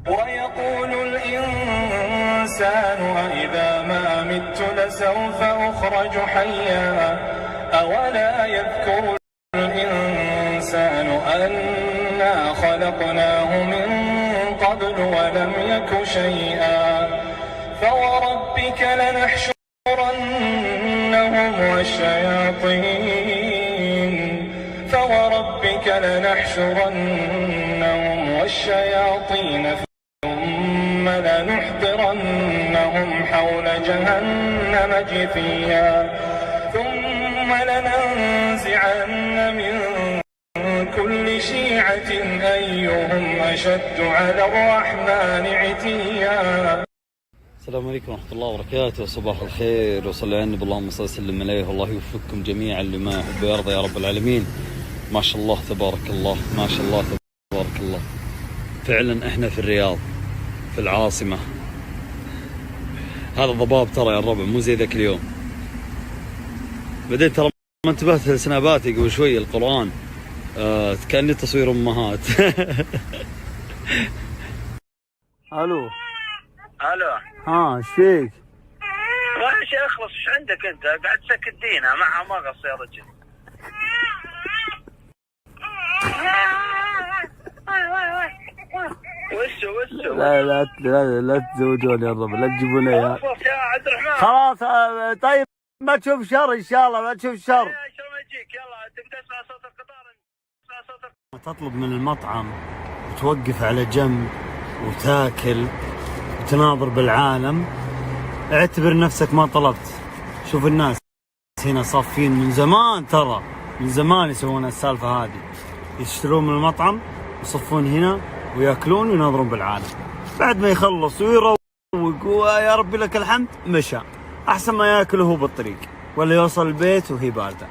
ويقول الإنسان أإذا ما مت لسوف أخرج حيا أولا يذكر الإنسان أنا خلقناه من قبل ولم يك شيئا فوربك لنحشرنهم والشياطين ثم لنحضرنهم حول جهنم جثيا ثم لننزعن من كل شيعة أيهم أشد على الرحمن عتيا. السلام عليكم ورحمة الله وبركاته. صباح الخير وصلى على النبي، اللهم صل وسلم عليه، والله يوفقكم جميعا لما يحب ويرضى يا رب العالمين. ما شاء الله تبارك الله، ما شاء الله تبارك الله. فعلا احنا في الرياض في العاصمة. هذا الضباب ترى يا الربع مو زي ذاك اليوم. بعدين ترى ما انتبهت لسناباتي قبل شوي القرآن كأني تصوير امهات. الو ها ايش فيك؟ يا شيخ اخلص، ايش عندك انت؟ قاعد تسكت دينا معها مغص يا رجل. وشو لا تزوجوني يا الربع، لا تجيبون لي خلاص يا عبد الرحمن. خلاص طيب ما تشوف شر ان شاء الله، ما تشوف شر. شلون اجيك؟ يلا تبدا تسمع صوت القطار، تطلب من المطعم وتوقف على جنب وتاكل وتناظر بالعالم، اعتبر نفسك ما طلبت. شوف الناس هنا صافين من زمان، ترى من زمان يسوون السالفة هذه، يشترون من المطعم يصفون هنا وياكلون ويناظرون بالعالم. بعد ما يخلص ويروق ويا ربي لك الحمد مشى، احسن ما ياكل وهو بالطريق ولا يوصل البيت وهي باردة.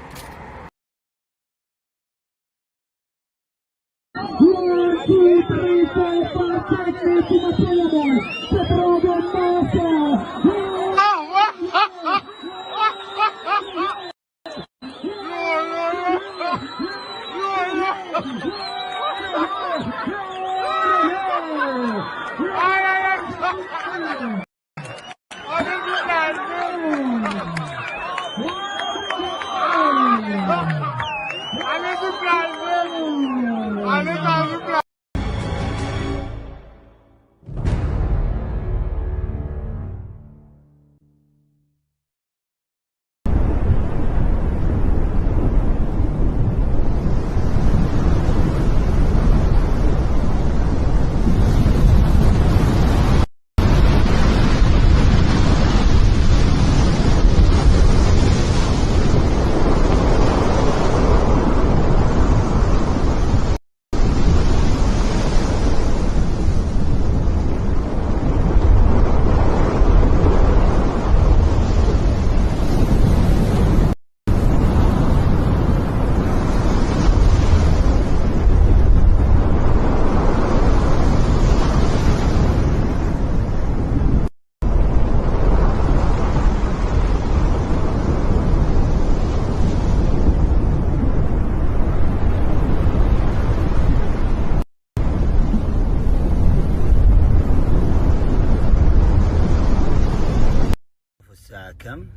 كم؟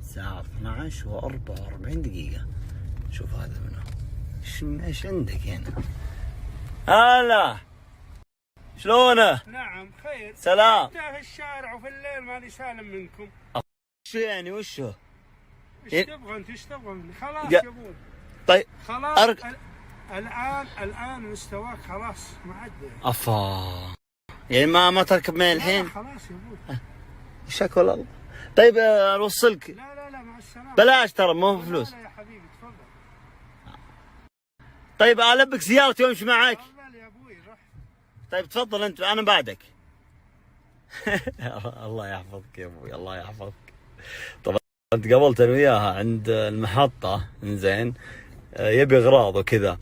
الساعة 12:44. شوف هذا منه. ايش عندك هنا؟ هلا شلونه؟ نعم خير. سلام. في الشارع وفي الليل ماني سالم منكم. شو يعني وشو؟ ايش تبغى انت؟ ايش تبغى؟ خلاص يا ابوي. طيب خلاص الان مستواك خلاص معدل. افا يعني ما تركب معي الحين؟ خلاص يا ابوي. وشك والله. طيب اوصلك. لا مع السلامة. بلاش ترى مو فلوس. لا يا حبيبي تفضل. طيب البك زيارتي وامشي معك. تفضل يا ابوي روح. طيب تفضل انت، انا بعدك. الله يحفظك يا ابوي، الله يحفظك. طبعا انت قابلت انا وياها عند المحطة، انزين يبي اغراض وكذا.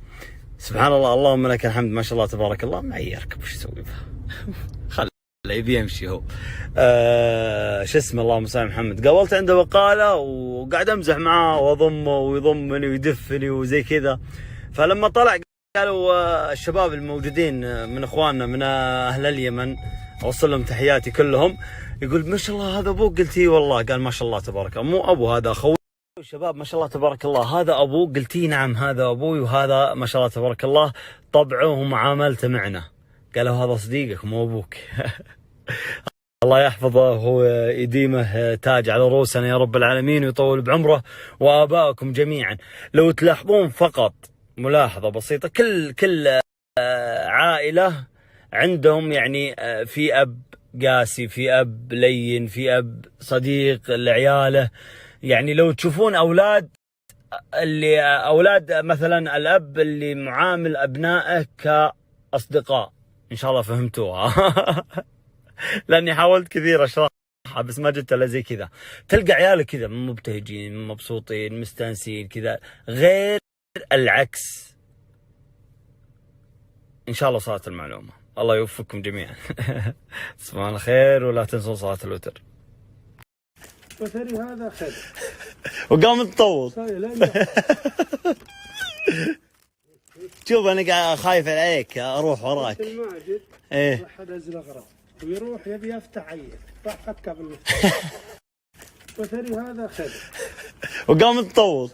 سبحان الله، اللهم لك الحمد، ما شاء الله تبارك الله. معي يركب وش يسوي بها؟ لا يبي يمشي هو. شو اسمه اللهم صل على محمد. قابلت عنده بقالة وقاعد امزح معاه واضمه ويضمني ويدفني وزي كذا. فلما طلع قالوا الشباب الموجودين من اخواننا من اهل اليمن، اوصل لهم تحياتي كلهم، يقول ما شاء الله هذا ابوك، قلت اي والله، قال ما شاء الله تبارك الله، مو ابو هذا اخوي. الشباب ما شاء الله تبارك الله هذا ابوك، قلت اي نعم هذا ابوي، وهذا ما شاء الله تبارك الله طبعه ومعاملته معنا. قالوا هذا صديقك مو ابوك. الله يحفظه ويديمه تاج على رؤوسنا يا رب العالمين، ويطول بعمره وآبائكم جميعا. لو تلاحظون فقط ملاحظة بسيطة، كل عائلة عندهم يعني في أب قاسي، في أب لين، في أب صديق لعياله. يعني لو تشوفون أولاد مثلا الأب اللي معامل أبنائه كأصدقاء، إن شاء الله فهمتوها. لاني حاولت كثير اشرحها بس ما جبت الا زي كذا. تلقى عيالك كذا مبتهجين مبسوطين مستانسين كذا، غير العكس. ان شاء الله صارت المعلومه. الله يوفقكم جميعا. تصبحون على خير، ولا تنسوا صلاه الوتر. وثري هذا خير. وقام تطول. شوف انا قاعد خايف عليك اروح وراك. الماجد ايه حد ازرق ويروح يبي يفتح عين، راح خد قبل. وثري هذا خير. وقام تطول.